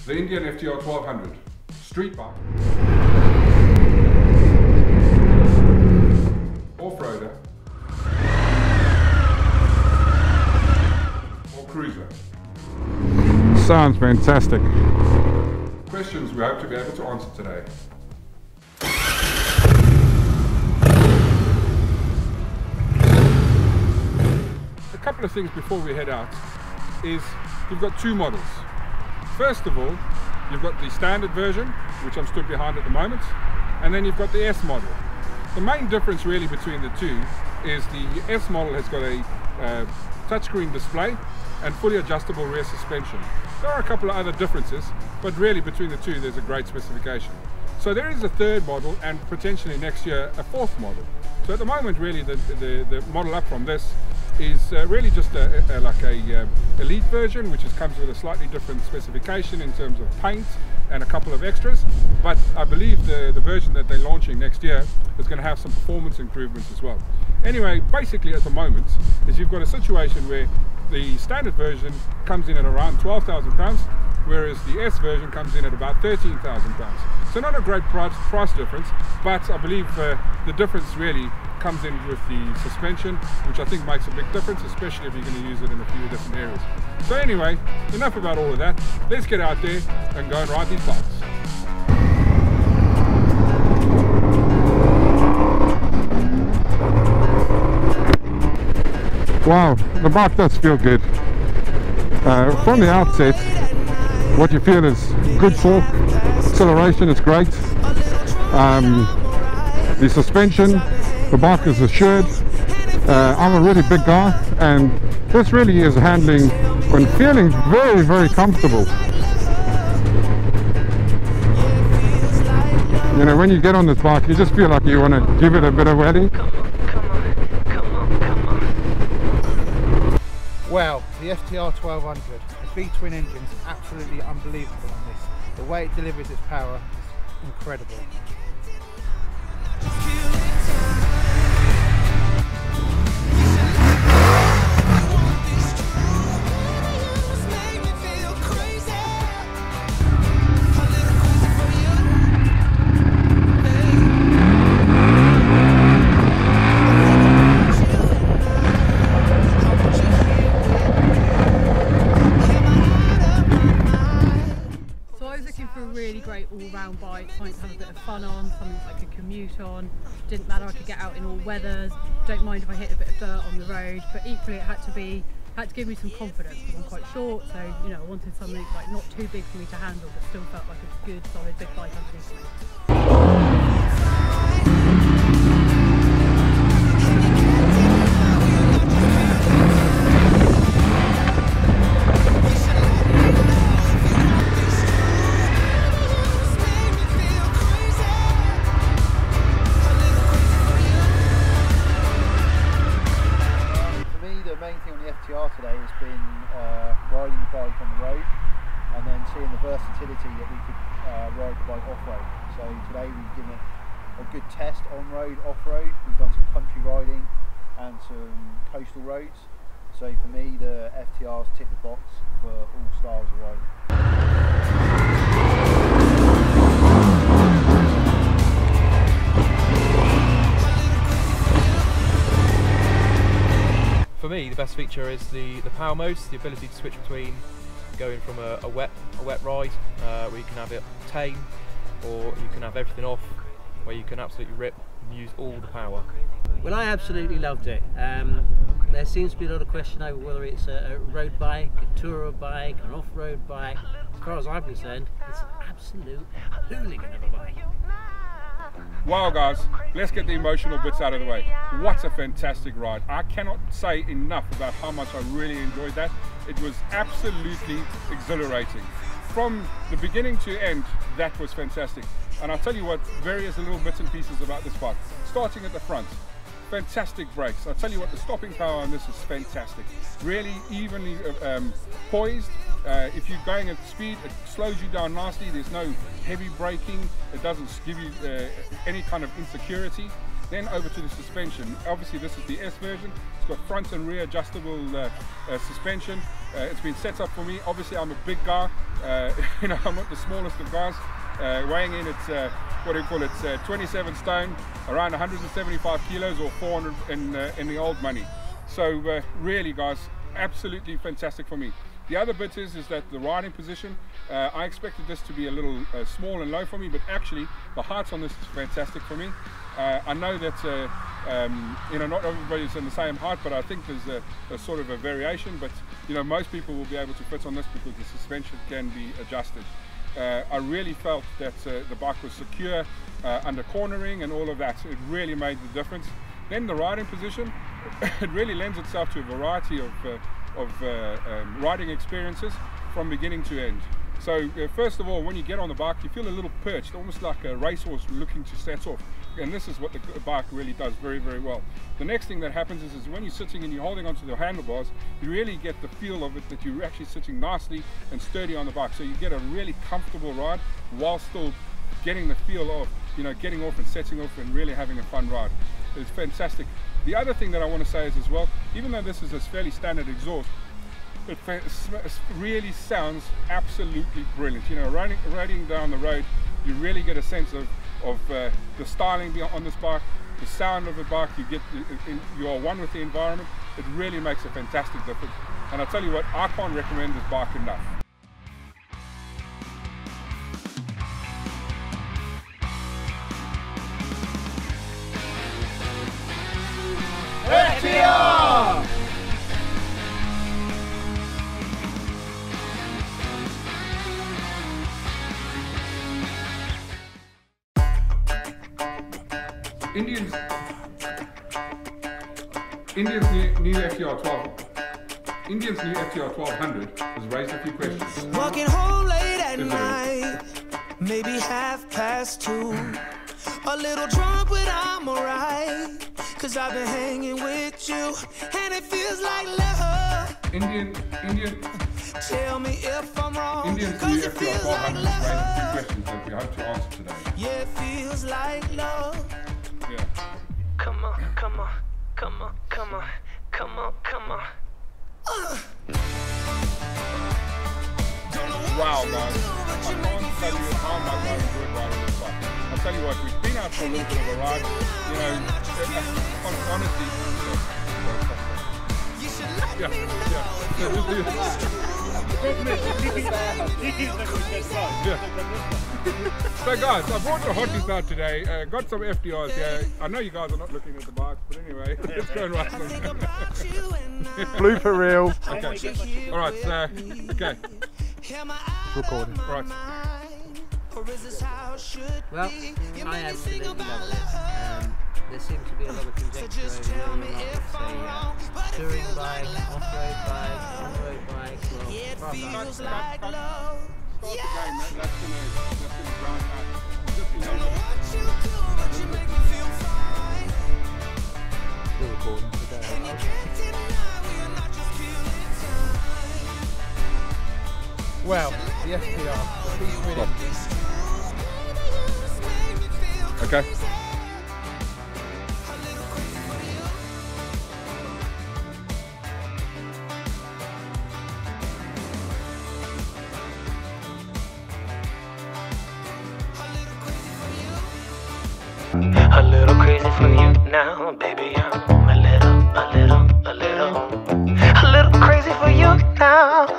The Indian FTR 1200, street bike, off-roader, or cruiser. Sounds fantastic. Questions we hope to be able to answer today. A couple of things before we head out is you've got two models. First of all, you've got the standard version, which I'm stood behind at the moment, and then you've got the S model. The main difference really between the two is the S model has got a touchscreen display and fully adjustable rear suspension. There are a couple of other differences, but really between the two there's a great specification. So there is a third model and potentially next year a fourth model. So at the moment really the model up from this is really just like a elite version, which comes with a slightly different specification in terms of paint and a couple of extras. But I believe the version that they're launching next year is going to have some performance improvements as well. Anyway, basically at the moment is you've got a situation where the standard version comes in at around £12,000, whereas the S version comes in at about £13,000. So not a great price difference, but I believe the difference really comes in with the suspension, which I think makes a big difference, especially if you're going to use it in a few different areas. So anyway, enough about all of that. Let's get out there and go and ride these bikes. Wow, the bike does feel good. From the outset, what you feel is good torque, acceleration is great. The suspension, the bike is assured. I'm a really big guy, and this really is handling and feeling very, very comfortable. You know, when you get on this bike, you just feel like you want to give it a bit of rally. Well, the FTR 1200, the V-twin engine is absolutely unbelievable on this. The way it delivers its power is incredible. All-round bike, something to have a bit of fun on, something I could commute on. Didn't matter, I could get out in all weathers. Don't mind if I hit a bit of dirt on the road, but equally it had to give me some confidence because I'm quite short, so you know I wanted something like not too big for me to handle, but still felt like a good solid big bike underneath me. Today has been riding the bike on the road and then seeing the versatility that we could ride the bike off-road. So today we've given it a good test on-road, off-road. We've done some country riding and some coastal roads. So for me the FTR's tick the box for all styles of riding. For me, the best feature is the power modes, the ability to switch between going from a wet ride, where you can have it tame, or you can have everything off, where you can absolutely rip and use all the power. Well, I absolutely loved it. There seems to be a lot of question over whether it's a road bike, a tourer bike, an off-road bike. As far as I'm concerned, it's an absolute hooligan of a bike. Wow guys, let's get the emotional bits out of the way. What a fantastic ride. I cannot say enough about how much I really enjoyed that. It was absolutely exhilarating. From the beginning to end, that was fantastic. And I'll tell you what, various little bits and pieces about this bike. Starting at the front, fantastic brakes. I'll tell you what, the stopping power on this is fantastic. Really evenly poised. If you're going at speed, it slows you down nicely. There's no heavy braking. It doesn't give you any kind of insecurity. Then over to the suspension. Obviously this is the S version. It's got front and rear adjustable suspension. It's been set up for me. Obviously, I'm a big guy. You know, I'm not the smallest of guys. Weighing in, it's what do you call it? 27 stone, around 175 kilos or 400 in the old money. So really, guys, absolutely fantastic for me. The other bit is that the riding position, I expected this to be a little small and low for me, but actually the height on this is fantastic for me. I know that you know, not everybody's in the same height, but I think there's a sort of a variation, but you know, most people will be able to fit on this because the suspension can be adjusted. I really felt that the bike was secure under cornering and all of that. It really made the difference. Then the riding position, it really lends itself to a variety of riding experiences from beginning to end. So first of all, when you get on the bike, you feel a little perched, almost like a racehorse looking to set off. And this is what the bike really does very, very well. The next thing that happens is when you're sitting and you're holding onto the handlebars, you really get the feel of it, that you're actually sitting nicely and sturdy on the bike. So you get a really comfortable ride while still getting the feel of, you know, getting off and setting off and really having a fun ride. It's fantastic. The other thing that I want to say is as well, even though this is a fairly standard exhaust, it really sounds absolutely brilliant. You know, riding down the road, you really get a sense of the styling on this bike, the sound of the bike. You are one with the environment. It really makes a fantastic difference. And I tell you what, I can't recommend this bike enough. FTR! Indian's new FTR 12. Indian's new FTR 1200 has raised a few questions. Walking home late at night, maybe 2:30. A little drunk, but I'm alright. Cause I've been hanging with you, and it feels like love. Indian. Tell me if I'm wrong. Indian's new FTR 1200 has raised a few questions that we hope to answer today. Yeah, it feels like love. Yeah. Come on, come on, come on, come on, come on, come on. Wow, guys. I can't tell you how much I enjoyed riding this bike. I'll tell you what, we've been out for a little bit of a ride. You know, honestly. So guys, I brought the hotties out today, got some FTRs here. I know you guys are not looking at the bikes, but anyway, let's go and ride some. Blooper reel. Okay, alright, so, okay. Recording. Right. Well, I absolutely love it. There seems to be a lot of conjecture over whether or not it's a touring bike, off-road bike, on-road bike, or feels like love. Start the game, mate. That's gonna grind out. Just, you know, Don't know what you do, but you make me feel fine. Still recording today. And you can't deny we are not just killing time. Well, the FTR, he's winning. okay. A little crazy for you now, baby. I'm a little crazy for you now.